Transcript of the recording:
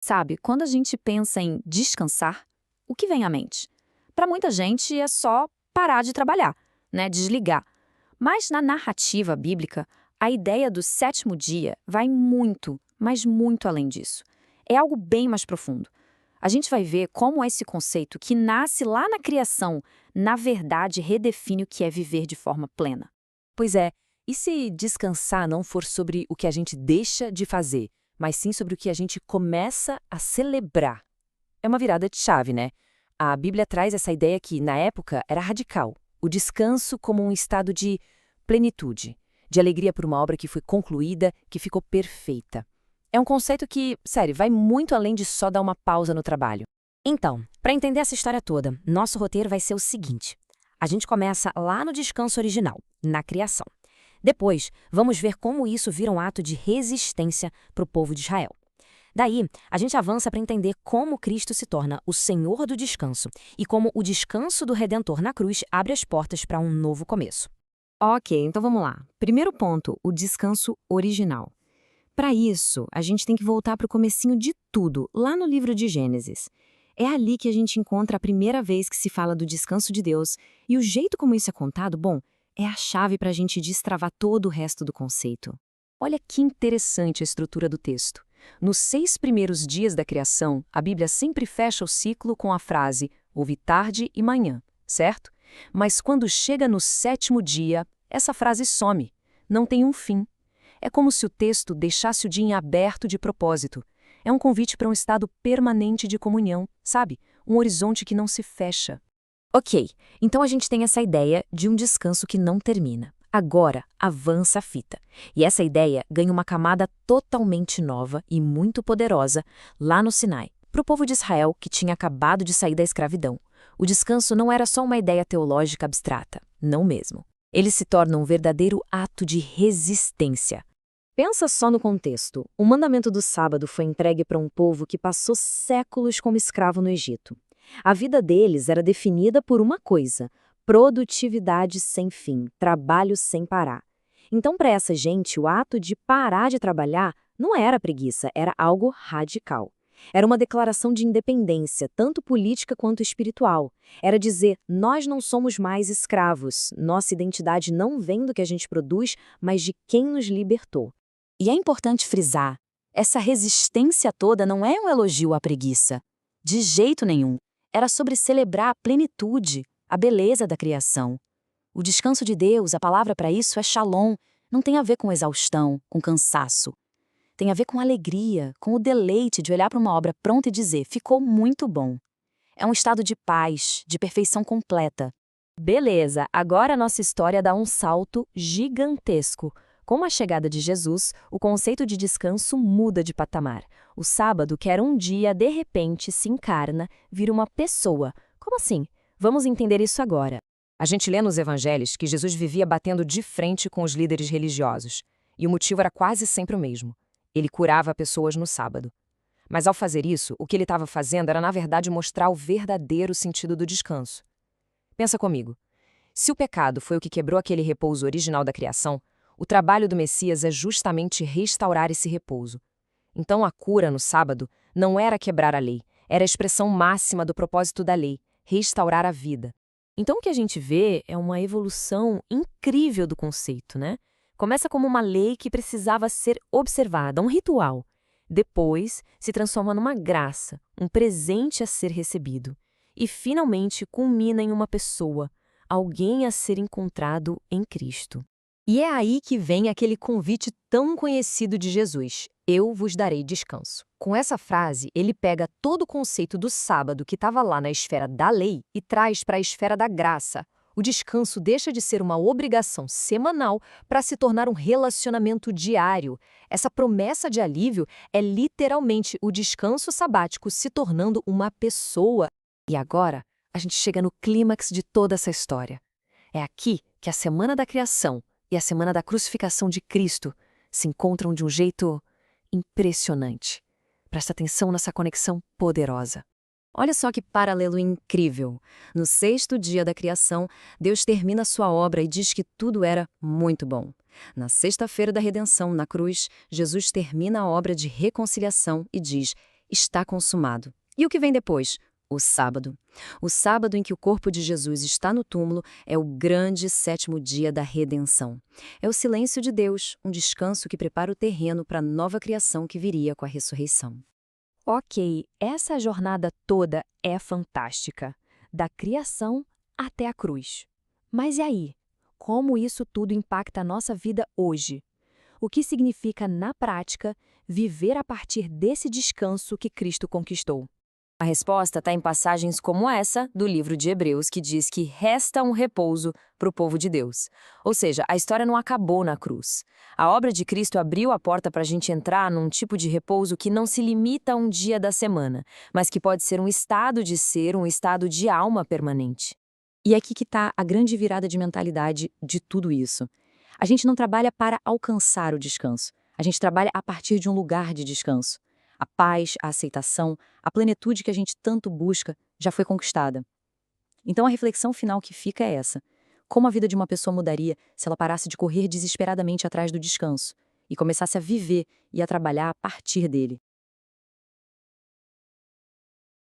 Sabe, quando a gente pensa em descansar, o que vem à mente? Para muita gente é só parar de trabalhar, né, desligar. Mas na narrativa bíblica, a ideia do sétimo dia vai muito, mas muito além disso. É algo bem mais profundo. A gente vai ver como esse conceito que nasce lá na criação, na verdade redefine o que é viver de forma plena. Pois é, e se descansar não for sobre o que a gente deixa de fazer, mas sim sobre o que a gente começa a celebrar? É uma virada de chave, né? A Bíblia traz essa ideia que, na época, era radical. O descanso como um estado de plenitude, de alegria por uma obra que foi concluída, que ficou perfeita. É um conceito que, sério, vai muito além de só dar uma pausa no trabalho. Então, para entender essa história toda, nosso roteiro vai ser o seguinte. A gente começa lá no descanso original, na criação. Depois, vamos ver como isso vira um ato de resistência para o povo de Israel. Daí, a gente avança para entender como Cristo se torna o Senhor do descanso e como o descanso do Redentor na cruz abre as portas para um novo começo. Ok, então vamos lá. Primeiro ponto, o descanso original. Para isso, a gente tem que voltar para o comecinho de tudo, lá no livro de Gênesis. É ali que a gente encontra a primeira vez que se fala do descanso de Deus, e o jeito como isso é contado, bom, é a chave para a gente destravar todo o resto do conceito. Olha que interessante a estrutura do texto. Nos 6 primeiros dias da criação, a Bíblia sempre fecha o ciclo com a frase houve tarde e manhã, certo? Mas quando chega no 7º dia, essa frase some, não tem um fim. É como se o texto deixasse o dia em aberto de propósito. É um convite para um estado permanente de comunhão, sabe? Um horizonte que não se fecha. Ok, então a gente tem essa ideia de um descanso que não termina. Agora, avança a fita. E essa ideia ganha uma camada totalmente nova e muito poderosa lá no Sinai, para o povo de Israel que tinha acabado de sair da escravidão. O descanso não era só uma ideia teológica abstrata, não mesmo. Ele se torna um verdadeiro ato de resistência. Pensa só no contexto. O mandamento do sábado foi entregue para um povo que passou séculos como escravo no Egito. A vida deles era definida por uma coisa: produtividade sem fim, trabalho sem parar. Então, para essa gente, o ato de parar de trabalhar não era preguiça, era algo radical. Era uma declaração de independência, tanto política quanto espiritual. Era dizer, nós não somos mais escravos, nossa identidade não vem do que a gente produz, mas de quem nos libertou. E é importante frisar, essa resistência toda não é um elogio à preguiça. De jeito nenhum. Era sobre celebrar a plenitude, a beleza da criação. O descanso de Deus, a palavra para isso é shalom, não tem a ver com exaustão, com cansaço. Tem a ver com alegria, com o deleite de olhar para uma obra pronta e dizer, ficou muito bom. É um estado de paz, de perfeição completa. Beleza, agora a nossa história dá um salto gigantesco. Com a chegada de Jesus, o conceito de descanso muda de patamar. O sábado, que era um dia, de repente se encarna, vira uma pessoa. Como assim? Vamos entender isso agora. A gente lê nos evangelhos que Jesus vivia batendo de frente com os líderes religiosos. E o motivo era quase sempre o mesmo. Ele curava pessoas no sábado. Mas ao fazer isso, o que ele estava fazendo era, na verdade, mostrar o verdadeiro sentido do descanso. Pensa comigo. Se o pecado foi o que quebrou aquele repouso original da criação, o trabalho do Messias é justamente restaurar esse repouso. Então a cura no sábado não era quebrar a lei, era a expressão máxima do propósito da lei, restaurar a vida. Então o que a gente vê é uma evolução incrível do conceito, né? Começa como uma lei que precisava ser observada, um ritual. Depois se transforma numa graça, um presente a ser recebido. E finalmente culmina em uma pessoa, alguém a ser encontrado em Cristo. E é aí que vem aquele convite tão conhecido de Jesus: eu vos darei descanso. Com essa frase, ele pega todo o conceito do sábado que estava lá na esfera da lei e traz para a esfera da graça. O descanso deixa de ser uma obrigação semanal para se tornar um relacionamento diário. Essa promessa de alívio é literalmente o descanso sabático se tornando uma pessoa. E agora, a gente chega no clímax de toda essa história. É aqui que a semana da criação e a semana da crucificação de Cristo se encontram de um jeito impressionante. Presta atenção nessa conexão poderosa. Olha só que paralelo incrível. No 6º dia da criação, Deus termina sua obra e diz que tudo era muito bom. Na sexta-feira da redenção, na cruz, Jesus termina a obra de reconciliação e diz, Está consumado. E o que vem depois? O sábado. O sábado em que o corpo de Jesus está no túmulo é o grande sétimo dia da redenção. É o silêncio de Deus, um descanso que prepara o terreno para a nova criação que viria com a ressurreição. Ok, essa jornada toda é fantástica, da criação até a cruz. Mas e aí? Como isso tudo impacta a nossa vida hoje? O que significa, na prática, viver a partir desse descanso que Cristo conquistou? A resposta está em passagens como essa do livro de Hebreus, que diz que resta um repouso para o povo de Deus. Ou seja, a história não acabou na cruz. A obra de Cristo abriu a porta para a gente entrar num tipo de repouso que não se limita a um dia da semana, mas que pode ser um estado de ser, um estado de alma permanente. E é aqui que está a grande virada de mentalidade de tudo isso. A gente não trabalha para alcançar o descanso. A gente trabalha a partir de um lugar de descanso. A paz, a aceitação, a plenitude que a gente tanto busca já foi conquistada. Então a reflexão final que fica é essa. Como a vida de uma pessoa mudaria se ela parasse de correr desesperadamente atrás do descanso e começasse a viver e a trabalhar a partir dele?